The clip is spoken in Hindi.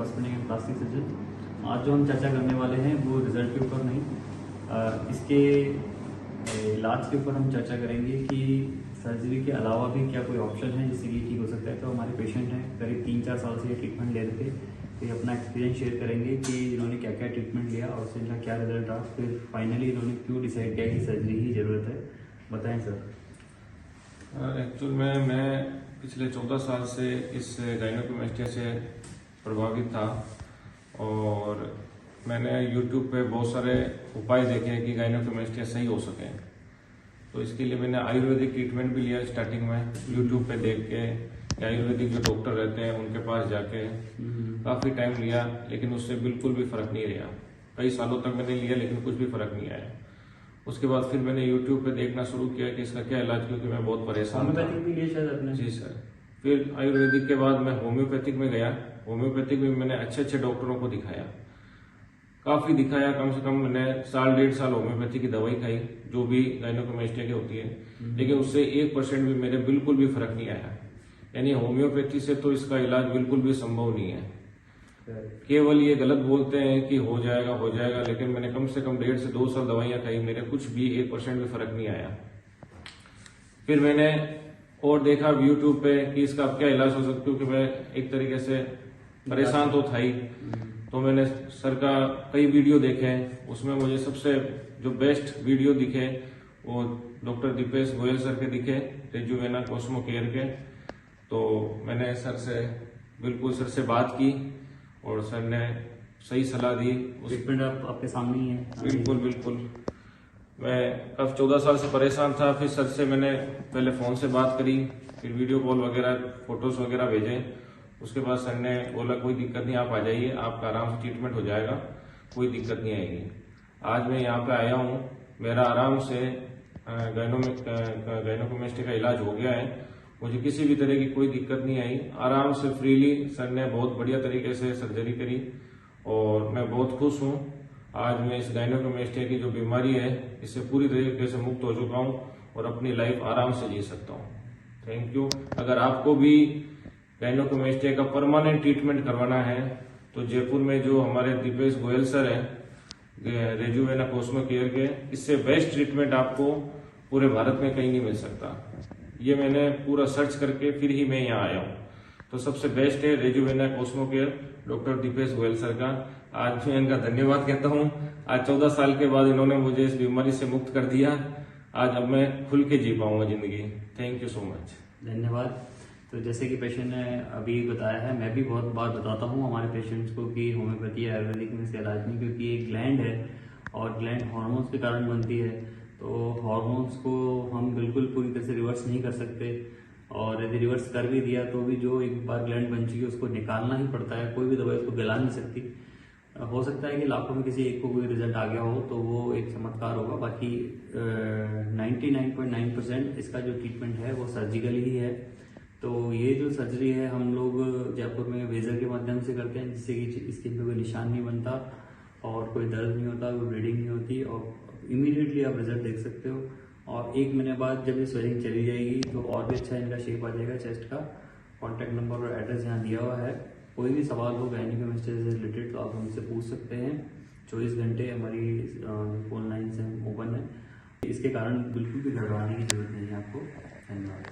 Orthopaedic and plastic surgeon. आज जो हम चर्चा करने वाले हैं वो रिजल्ट के ऊपर नहीं, इसके इलाज के ऊपर हम चर्चा करेंगे कि सर्जरी के अलावा भी क्या कोई ऑप्शन है जिससे ये ठीक हो सकता है। तो हमारे पेशेंट हैं, करीब 3-4 साल से ये ट्रीटमेंट ले रहे थे, तो ये अपना एक्सपीरियंस शेयर करेंगे कि इन्होंने क्या क्या ट्रीटमेंट लिया और उससे इनका क्या रिजल्ट रहा, फिर फाइनली इन्होंने क्यों डिसाइड किया कि सर्जरी ही ज़रूरत है। बताएं सर। एक्चुअल में मैं पिछले 14 साल से इस गायनेकोमेस्टिया से प्रभावित था और मैंने YouTube पे बहुत सारे उपाय देखे कि गायनेकोमेस्टिया सही हो सके। तो इसके लिए मैंने आयुर्वेदिक ट्रीटमेंट भी लिया स्टार्टिंग में, YouTube पे देख के। आयुर्वेदिक जो डॉक्टर रहते हैं उनके पास जाके काफ़ी टाइम लिया, लेकिन उससे बिल्कुल भी फ़र्क नहीं रहा। कई सालों तक मैंने लिया लेकिन कुछ भी फ़र्क नहीं आया। उसके बाद फिर मैंने YouTube पे देखना शुरू किया कि इसका क्या इलाज, क्योंकि मैं बहुत परेशान था। होम्योपैथिक भी लिया शायद आपने? जी सर। फिर आयुर्वेदिक के बाद मैं होम्योपैथिक में गया। होम्योपैथिक में मैंने अच्छे अच्छे डॉक्टरों को दिखाया, काफ़ी दिखाया। कम से कम मैंने 1.5 साल होम्योपैथी की दवाई खाई, जो भी गायनेकोमेस्टिया की होती है, लेकिन उससे 1% भी मेरे बिल्कुल भी फर्क नहीं आया। यानी होम्योपैथी से तो इसका इलाज बिल्कुल भी संभव नहीं है। केवल ये गलत बोलते हैं कि हो जाएगा, लेकिन मैंने कम से कम 1.5 से 2 साल दवाइयां खाई, मेरे कुछ भी 1% भी फर्क नहीं आया। फिर मैंने और देखा YouTube पे कि इसका अब क्या इलाज हो सकता, क्योंकि मैं एक तरीके से परेशान तो था ही। तो मैंने सर का कई वीडियो देखे, उसमें मुझे सबसे जो बेस्ट वीडियो दिखे वो डॉक्टर दीपेश गोयल सर के दिखे, रेजुवेना कॉस्मो केयर के। तो मैंने सर से बात की और सर ने सही सलाह दी। ट्रीटमेंट आपके सामने ही है। बिल्कुल। मैं कब 14 साल से परेशान था। फिर सर से मैंने पहले फ़ोन से बात करी, फिर वीडियो कॉल वगैरह, फोटोज वगैरह भेजे। उसके बाद सर ने बोला कोई दिक्कत नहीं, आप आ जाइए, आपका आराम से ट्रीटमेंट हो जाएगा, कोई दिक्कत नहीं आएगी। आज मैं यहाँ पे आया हूँ, मेरा आराम से गायनेकोमेस्टिया का इलाज हो गया है। मुझे किसी भी तरह की कोई दिक्कत नहीं आई, आराम से फ्रीली सर ने बहुत बढ़िया तरीके से सर्जरी करी और मैं बहुत खुश हूँ। आज मैं इस गायनेकोमेस्टिया की जो बीमारी है इससे पूरी तरीके से मुक्त हो चुका हूँ और अपनी लाइफ आराम से जी सकता हूँ। Thank you. अगर आपको भी गायनेकोमेस्टिया का परमानेंट ट्रीटमेंट करवाना है तो जयपुर में जो हमारे दीपेश गोयल सर हैं, रेजुवेना कॉस्मो केयर के, इससे बेस्ट ट्रीटमेंट आपको पूरे भारत में कहीं नहीं मिल सकता। ये मैंने पूरा सर्च करके फिर ही मैं यहाँ आया हूँ। तो सबसे बेस्ट है Rejuvena cosmo care, doctor Dipesh Goyal sir का। आज मैं इनका धन्यवाद कहता हूँ। आज 14 साल के बाद इन्होंने मुझे इस बीमारी से मुक्त कर दिया। आज अब मैं खुल के जी पाऊंगा जिंदगी। Thank you so much. धन्यवाद। तो जैसे कि पेशेंट ने अभी बताया है, मैं भी बहुत बार बताता हूँ हमारे पेशेंट्स को कि होम्योपैथी आयुर्वेदिक में इसका इलाज नहीं, क्योंकि एक ग्लैंड है और ग्लैंड हार्मोन्स के कारण बनती है। तो हार्मोन्स को हम बिल्कुल पूरी तरह से रिवर्स नहीं कर सकते, और यदि रिवर्स कर भी दिया तो भी जो एक बार ग्लैंड बन चुकी है उसको निकालना ही पड़ता है। कोई भी दवाई उसको गला नहीं सकती। हो सकता है कि लाखों में किसी एक को कोई रिजल्ट आ गया हो तो वो एक चमत्कार होगा, बाकी 99.9% इसका जो ट्रीटमेंट है वो सर्जिकली ही है। तो ये जो सर्जरी है हम लोग जयपुर में वेजर के माध्यम से करते हैं, जिससे कि स्किन पे कोई निशान नहीं बनता और कोई दर्द नहीं होता, कोई ब्लीडिंग नहीं होती, और इमीडिएटली आप रिजल्ट देख सकते हो। और 1 महीने बाद जब ये स्वेलिंग चली जाएगी तो और भी अच्छा इनका शेप आ जाएगा चेस्ट का। कॉन्टैक्ट नंबर और एड्रेस यहाँ दिया हुआ है। कोई भी सवाल हो गायनेकोमेस्टिया से रिलेटेड तो आप हमसे पूछ सकते हैं। 24 घंटे हमारी फोन लाइन से ओपन है। इसके कारण बिल्कुल भी घबराने की जरूरत नहीं है आपको। धन्यवाद।